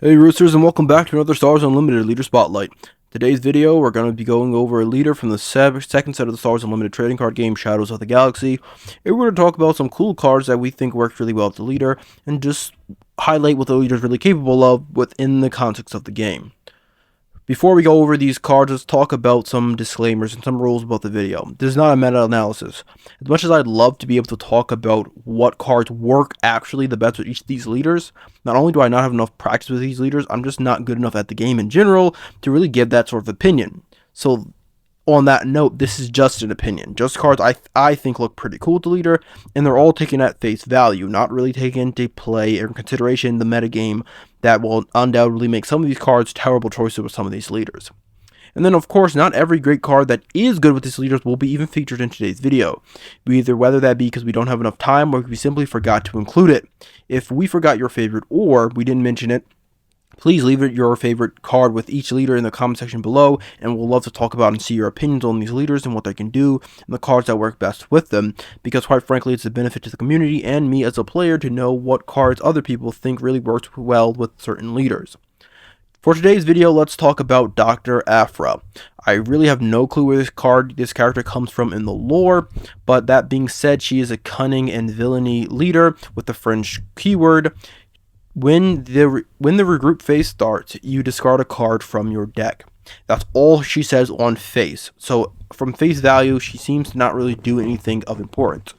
Hey Roosters, and welcome back to another Star Wars Unlimited Leader Spotlight. Today's video, we're going to be going over a leader from the second set of the Star Wars Unlimited trading card game, Shadows of the Galaxy. And we're going to talk about some cool cards that we think work really well with the leader, and just highlight what the leader is really capable of within the context of the game. Before we go over these cards, let's talk about some disclaimers and some rules about the video. This is not a meta-analysis. As much as I'd love to be able to talk about what cards work actually the best with each of these leaders, not only do I not have enough practice with these leaders, I'm just not good enough at the game in general to really give that sort of opinion. So on that note, this is just an opinion. Just cards I think look pretty cool with the leader, and they're all taken at face value, not really taken into play or consideration the metagame that will undoubtedly make some of these cards terrible choices with some of these leaders. And then, of course, not every great card that is good with these leaders will be even featured in today's video. Whether that be because we don't have enough time or we simply forgot to include it. If we forgot your favorite or we didn't mention it, please leave your favorite card with each leader in the comment section below, and we'll love to talk about and see your opinions on these leaders and what they can do, and the cards that work best with them, because quite frankly, it's a benefit to the community and me as a player to know what cards other people think really works well with certain leaders. For today's video, let's talk about Doctor Aphra. I really have no clue where this character comes from in the lore, but that being said, she is a cunning and villainy leader with the French keyword. When the regroup phase starts, you discard a card from your deck. That's all she says on face. So from face value, she seems to not really do anything of importance.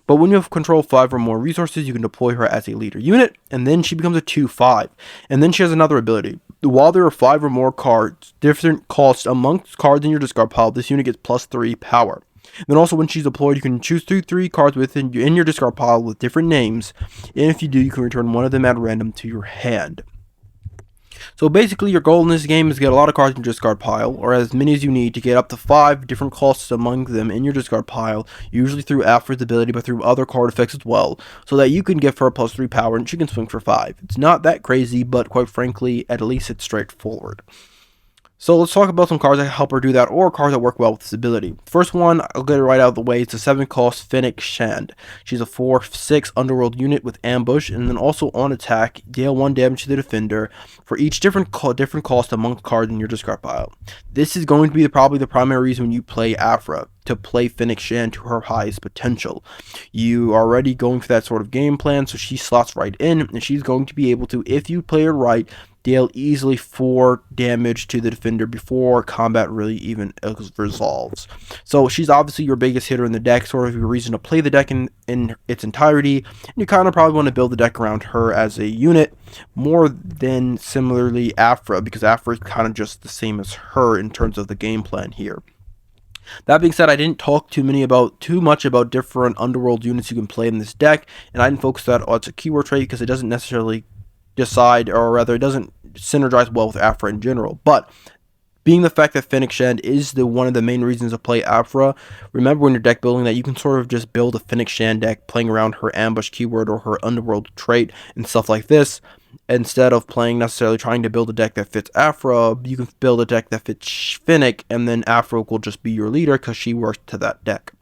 But when you have control 5 or more resources, you can deploy her as a leader unit, and then she becomes a 2/5. And then she has another ability. While there are 5 or more cards, different costs amongst cards in your discard pile, this unit gets +3 power. Then also when she's deployed, you can choose 3 cards in your discard pile with different names, and if you do, you can return one of them at random to your hand. So basically, your goal in this game is to get a lot of cards in your discard pile, or as many as you need to get up to 5 different costs among them in your discard pile, usually through Aphra's ability, but through other card effects as well, so that you can give her a +3 power and she can swing for 5. It's not that crazy, but quite frankly, at least it's straightforward. So let's talk about some cards that help her do that, or cards that work well with this ability. First one, I'll get it right out of the way. It's a 7-cost Fennec Shand. She's a 4/6 underworld unit with ambush, and then also on attack, deal 1 damage to the defender for each different cost among cards in your discard pile. This is going to be probably the primary reason when you play Aphra, to play Fennec Shand to her highest potential. You are already going for that sort of game plan, so she slots right in, and she's going to be able to, if you play her right, deal easily 4 damage to the defender before combat really even resolves. So she's obviously your biggest hitter in the deck, sort of your reason to play the deck in its entirety, and you kind of probably want to build the deck around her as a unit more than similarly Aphra, because Aphra is kind of just the same as her in terms of the game plan here. That being said, I didn't talk too much about different underworld units you can play in this deck, and I didn't focus that on a keyword trait because it doesn't necessarily decide, or rather it doesn't synergize well with Aphra in general. But being the fact that Fennec Shand is one of the main reasons to play Aphra, remember when you're deck building that you can sort of just build a Fennec Shand deck playing around her ambush keyword or her underworld trait and stuff like this. Instead of necessarily trying to build a deck that fits Aphra, you can build a deck that fits Fennec, and then Aphra will just be your leader because she works to that deck.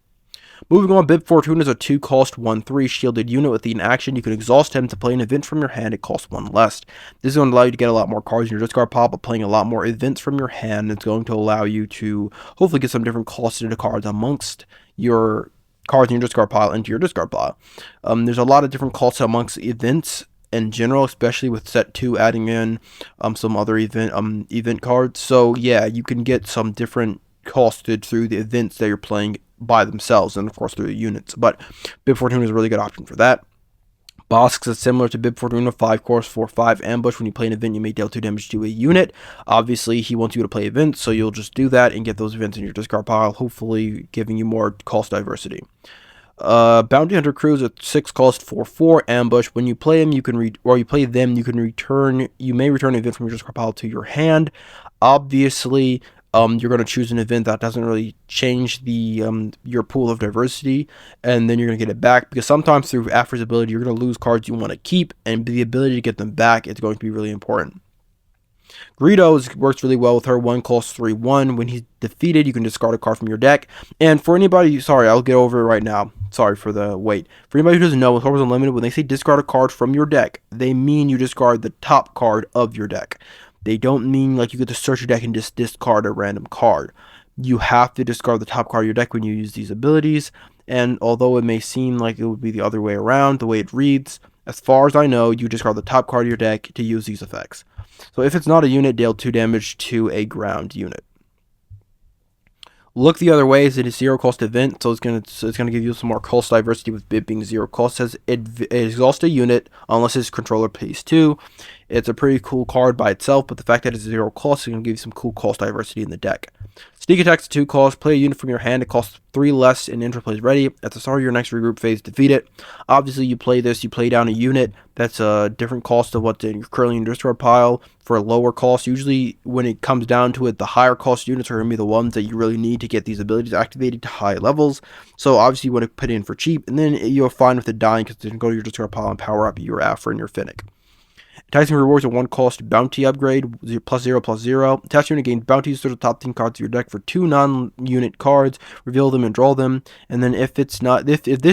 Moving on, Bib Fortuna is a 2-cost 1/3 shielded unit with an action. You can exhaust him to play an event from your hand. It costs 1 less. This is going to allow you to get a lot more cards in your discard pile, but playing a lot more events from your hand. It's going to allow you to hopefully get some different costed cards amongst your cards in your discard pile into your discard pile. There's a lot of different costs amongst events in general, especially with set 2 adding in some other event cards. So yeah, you can get some different costed through the events that you're playing by themselves, and of course through the units. But Bib Fortuna is a really good option for that. Bossk is similar to Bib Fortuna, 5-cost 4/5 ambush. When you play an event, you may deal 2 damage to a unit. Obviously, he wants you to play events, so you'll just do that and get those events in your discard pile, hopefully giving you more cost diversity. Bounty Hunter Crew is a 6-cost 4/4 ambush. When you play him, you may return an event from your discard pile to your hand. Obviously, you're going to choose an event that doesn't really change your pool of diversity, and then you're going to get it back, because sometimes through Aphra's ability, you're going to lose cards you want to keep, and the ability to get them back is going to be really important. Works really well with her. One costs 3/1. When he's defeated, you can discard a card from your deck. And for anybody, sorry, I'll get over it right now. Sorry for the wait. For anybody who doesn't know, with Star Wars Unlimited, when they say discard a card from your deck, they mean you discard the top card of your deck. They don't mean like you get to search your deck and just discard a random card. You have to discard the top card of your deck when you use these abilities. And although it may seem like it would be the other way around, the way it reads, as far as I know, you discard the top card of your deck to use these effects. So if it's not a unit, deal 2 damage to a ground unit. Look the other way is it a 0 cost event, so it's gonna give you some more cost diversity with it being 0 cost. It says it exhausts a unit unless its controller pays 2. It's a pretty cool card by itself, but the fact that it's 0 cost is gonna give you some cool cost diversity in the deck. Sneak attacks 2 cost. Play a unit from your hand. It costs 3 less and enter plays ready. At the start of your next regroup phase, defeat it. Obviously, you play this. You play down a unit that's a different cost of what's in your currently in your discard pile for a lower cost. Usually, when it comes down to it, the higher cost units are going to be the ones that you really need to get these abilities activated to high levels. So obviously, you want to put it in for cheap, and then you're fine with it dying because it can go to your discard pile and power up your Aphra and your Finnick. Enticing rewards a 1 cost bounty upgrade, +0/+0. Attach unit gains bounties to the top 10 cards of your deck for 2 non-unit cards. Reveal them and draw them. And then if this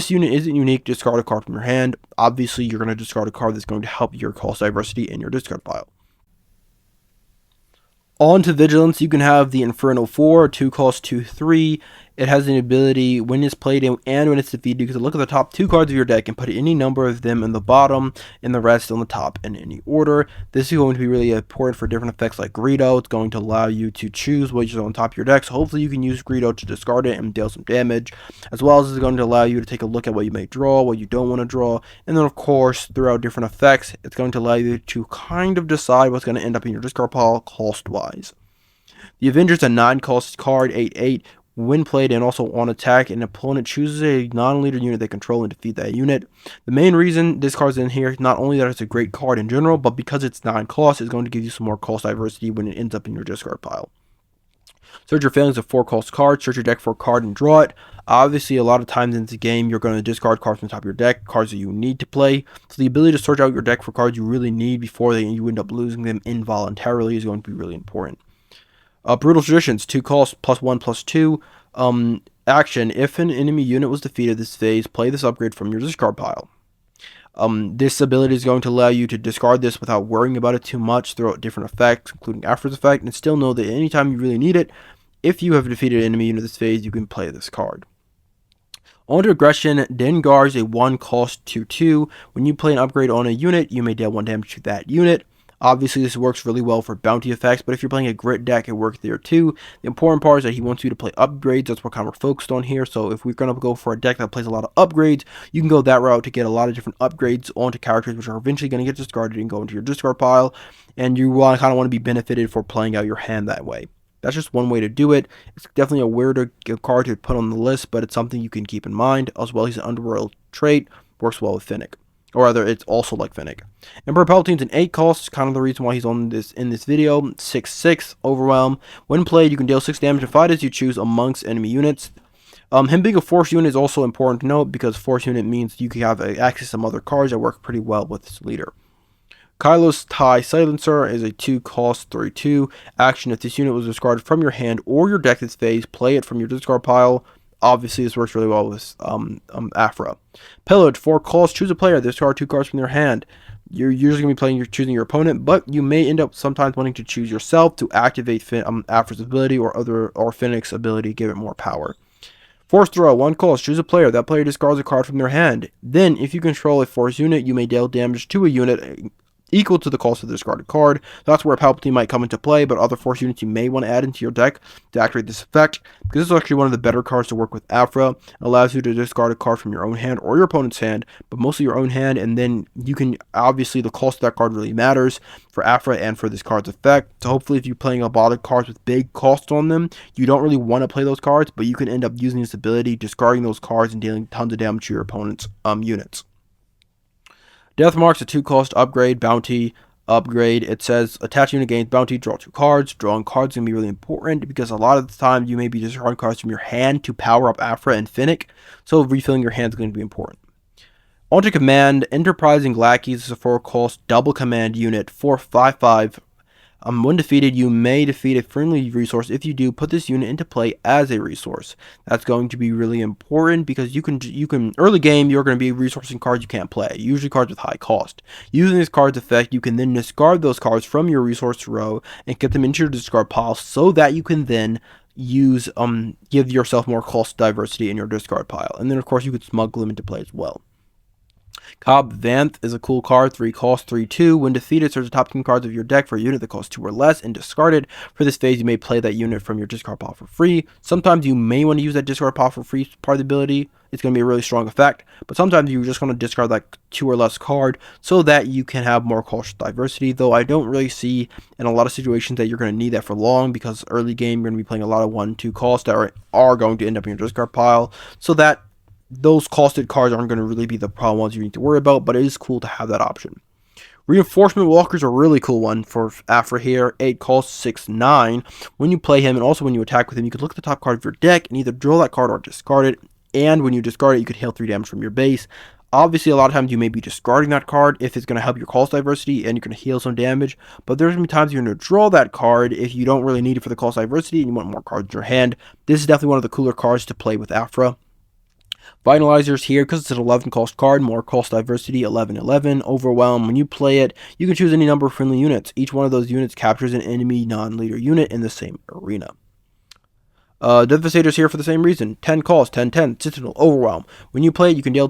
unit isn't unique, discard a card from your hand. Obviously, you're going to discard a card that's going to help your cost diversity in your discard pile. On to Vigilance, you can have the Inferno 4, 2 cost 2/3. It has an ability when it's played and when it's defeated. You can look at the top 2 cards of your deck and put any number of them in the bottom and the rest on the top in any order. This is going to be really important for different effects like Greedo. It's going to allow you to choose which is on top of your deck. So hopefully you can use Greedo to discard it and deal some damage, as well as it's going to allow you to take a look at what you may draw, what you don't want to draw. And then of course, throughout different effects, it's going to allow you to kind of decide what's going to end up in your discard pile cost-wise. The Avengers, a 9 cost card, 8/8. When played and also on attack, an opponent chooses a non-leader unit they control and defeat that unit. The main reason this card's in here is not only that it's a great card in general, but because it's 9 cost, it's going to give you some more cost diversity when it ends up in your discard pile. Search your failings of 4 cost cards. Search your deck for a card and draw it. Obviously, a lot of times in the game, you're going to discard cards from the top of your deck, cards that you need to play. So the ability to search out your deck for cards you really need before you end up losing them involuntarily is going to be really important. Brutal Traditions, 2 costs, +1/+2. Action. If an enemy unit was defeated this phase, play this upgrade from your discard pile. This ability is going to allow you to discard this without worrying about it too much throughout different effects, including Aphra's effect, and still know that anytime you really need it, if you have defeated an enemy unit this phase, you can play this card. On to Aggression, Dengar is a 1 cost 2/2. When you play an upgrade on a unit, you may deal 1 damage to that unit. Obviously, this works really well for bounty effects, but if you're playing a grit deck, it works there too. The important part is that he wants you to play upgrades. That's what kind of we're focused on here. So if we're going to go for a deck that plays a lot of upgrades, you can go that route to get a lot of different upgrades onto characters, which are eventually going to get discarded and go into your discard pile. And you kind of want to be benefited for playing out your hand that way. That's just one way to do it. It's definitely a weirder card to put on the list, but it's something you can keep in mind. As well, he's an underworld trait. Works well with Finnick. Or rather, it's also like Finnick. Emperor Palpatine's an 8 cost, kind of the reason why he's on this in this video. 6/6, Overwhelm. When played, you can deal 6 damage to fighters you choose amongst enemy units. Him being a force unit is also important to note because force unit means you can have access to some other cards that work pretty well with this leader. Kylo's TIE Silencer is a 2 cost 3/2 action. If this unit was discarded from your hand or your deck this phase, play it from your discard pile. Obviously, this works really well with Aphra. Pillage, 4 cost. Choose a player. Discard 2 cards from your hand. You're usually going to be choosing your opponent, but you may end up sometimes wanting to choose yourself to activate Aphra's ability or Finnick's ability, give it more power. Force Throw, 1 cost. Choose a player. That player discards a card from their hand. Then, if you control a force unit, you may deal damage to a unit equal to the cost of the discarded card. That's where Palpatine might come into play, but other force units you may want to add into your deck to activate this effect, because this is actually one of the better cards to work with Aphra. It allows you to discard a card from your own hand or your opponent's hand, but mostly your own hand, and then you can, obviously the cost of that card really matters for Aphra and for this card's effect. So hopefully if you're playing a lot of cards with big costs on them, you don't really want to play those cards, but you can end up using this ability, discarding those cards and dealing tons of damage to your opponent's units. Death Mark's a 2 cost upgrade, bounty upgrade. It says attach unit gains bounty, draw 2 cards. Drawing cards is going to be really important because a lot of the time you may be discarding cards from your hand to power up Aphra and Finnick, so refilling your hand is going to be important. On to Command, Enterprising Lackeys is a 4 cost double command unit, 4/5/5. When defeated, you may defeat a friendly resource. If you do, put this unit into play as a resource. That's going to be really important because you can early game you're going to be resourcing cards you can't play, usually cards with high cost. Using this card's effect, you can then discard those cards from your resource row and get them into your discard pile so that you can then give yourself more cost diversity in your discard pile. And then of course you could smuggle them into play as well. Cobb Vanth is a cool card, 3 cost, 3/2. When defeated, search the top 10 cards of your deck for a unit that costs 2 or less and discard it. For this phase, you may play that unit from your discard pile for free. Sometimes you may want to use that discard pile for free part of the ability. It's going to be a really strong effect, but sometimes you're just going to discard that 2 or less card so that you can have more cost diversity, though I don't really see in a lot of situations that you're going to need that for long because early game you're going to be playing a lot of 1-2 costs that are going to end up in your discard pile, so that those costed cards aren't going to really be the problem ones you need to worry about, but it is cool to have that option. Reinforcement Walker's a really cool one for Aphra here. 8 cost, 6/9. When you play him and also when you attack with him, you can look at the top card of your deck and either draw that card or discard it. And when you discard it, you could heal 3 damage from your base. Obviously, a lot of times you may be discarding that card if it's going to help your cost diversity and you can heal some damage. But there's going to be times you're going to draw that card if you don't really need it for the cost diversity and you want more cards in your hand. This is definitely one of the cooler cards to play with Aphra. Vitalizer's here because it's an 11 cost card, more cost diversity, 11/11. Overwhelm, when you play it, you can choose any number of friendly units. Each one of those units captures an enemy non-leader unit in the same arena. Devastator's here for the same reason. 10 cost, 10/10, Sentinel, Overwhelm. When you play it, you can deal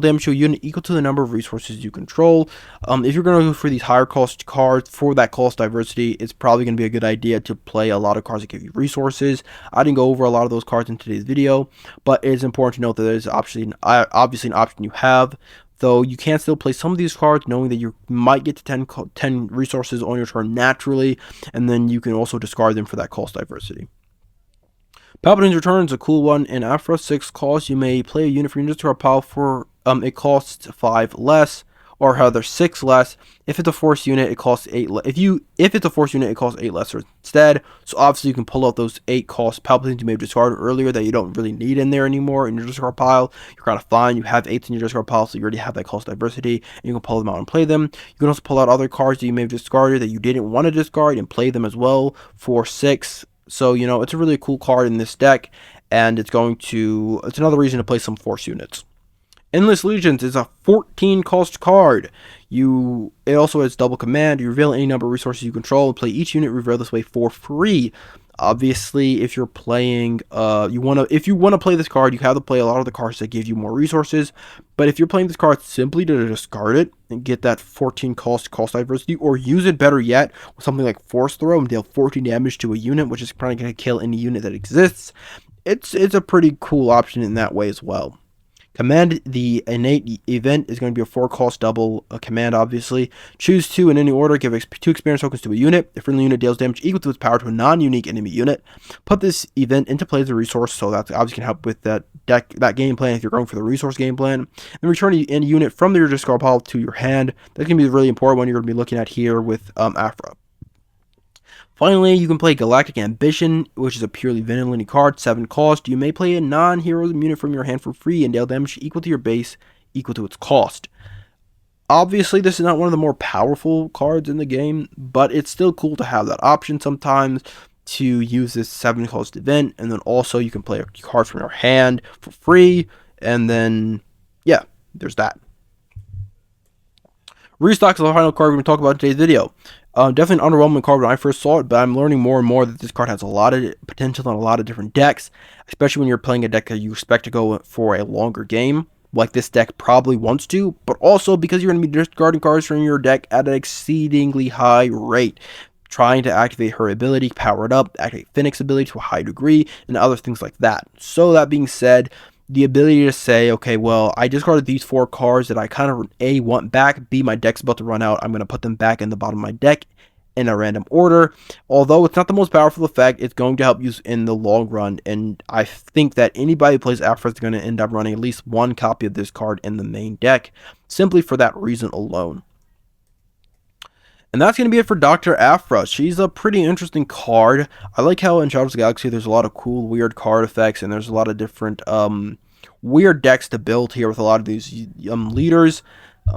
damage to a unit equal to the number of resources you control. If you're going to go for these higher cost cards for that cost diversity, it's probably going to be a good idea to play a lot of cards that give you resources. I didn't go over a lot of those cards in today's video, but it is important to note that there's obviously an option you have. Though you can still play some of these cards knowing that you might get to 10 resources on your turn naturally, and then you can also discard them for that cost diversity. Palpatine's Return is a cool one. In Aphra, 6 cost. You may play a unit from your discard pile for it costs 5 less, or rather 6 less. If it's a force unit, it costs 8 less. If it's a force unit, it costs 8 lesser instead. So obviously you can pull out those 8 cost Palpatines you may have discarded earlier that you don't really need in there anymore in your discard pile. You're kind of fine. You have 8s in your discard pile, so you already have that cost diversity, and you can pull them out and play them. You can also pull out other cards that you may have discarded that you didn't want to discard and play them as well for 6. So, it's a really cool card in this deck, and it's another reason to play some Force units. Endless Legions is a 14 cost card. It also has double command. You reveal any number of resources you control and play each unit reveal this way for free. Obviously, if you're playing, if you want to play this card, you have to play a lot of the cards that give you more resources. But if you're playing this card simply to discard it and get that 14 cost diversity, or use it better yet with something like Force Throw and deal 14 damage to a unit, which is probably going to kill any unit that exists, it's a pretty cool option in that way as well. Command, the innate event, is going to be a 4 cost double command, obviously. Choose 2 in any order, give 2 experience tokens to a unit. If a friendly unit deals damage equal to its power to a non-unique enemy unit, put this event into play as a resource, so that's obviously going to help with that game plan if you're going for the resource game plan. And return any unit from your discard pile to your hand. That's going to be the really important one you're going to be looking at here with Aphra. Finally, you can play Galactic Ambition, which is a purely vanilla card, 7 cost. You may play a non-hero unit from your hand for free and deal damage equal to your base, equal to its cost. Obviously, this is not one of the more powerful cards in the game, but it's still cool to have that option sometimes to use this 7 cost event, and then also you can play a card from your hand for free, and then, yeah, there's that. Restock is the final card we're going to talk about in today's video. Definitely an underwhelming card when I first saw it, but I'm learning more and more that this card has a lot of potential in a lot of different decks, especially when you're playing a deck that you expect to go for a longer game, like this deck probably wants to, but also because you're going to be discarding cards from your deck at an exceedingly high rate, trying to activate her ability, power it up, activate Phoenix's ability to a high degree, and other things like that. So that being said, the ability to say, okay, well, I discarded these 4 cards that I kind of, A, want back, B, my deck's about to run out, I'm going to put them back in the bottom of my deck in a random order. Although it's not the most powerful effect, it's going to help you in the long run, and I think that anybody who plays Aphra is going to end up running at least 1 copy of this card in the main deck, simply for that reason alone. And that's going to be it for Doctor Aphra. She's a pretty interesting card. I like how in Shadows of the Galaxy there's a lot of cool, weird card effects, and there's a lot of different weird decks to build here with a lot of these leaders.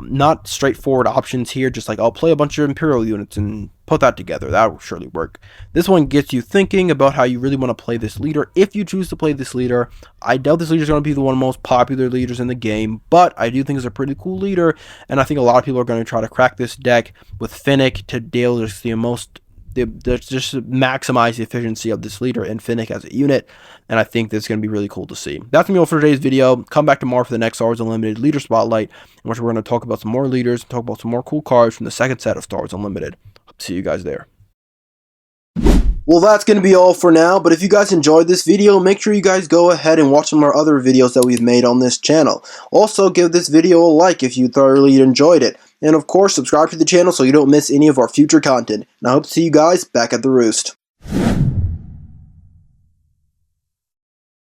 not straightforward options here, just like I'll play a bunch of Imperial units and put that together. That will surely work. This one gets you thinking about how you really want to play this leader. If you choose to play this leader, I doubt this leader is going to be the one of the most popular leaders in the game, but I do think it's a pretty cool leader, and I think a lot of people are going to try to crack this deck with Finnick to deal just just maximize the efficiency of this leader and Finnick as a unit, and I think this is going to be really cool to see. That's going to be all for today's video. Come back tomorrow for the next Star Wars Unlimited Leader Spotlight, in which we're going to talk about some more leaders, talk about some more cool cards from the second set of Star Wars Unlimited. See you guys there. Well, that's going to be all for now, but if you guys enjoyed this video, make sure you guys go ahead and watch some of our other videos that we've made on this channel. Also, give this video a like if you thoroughly enjoyed it. And of course, subscribe to the channel so you don't miss any of our future content. And I hope to see you guys back at the Roost.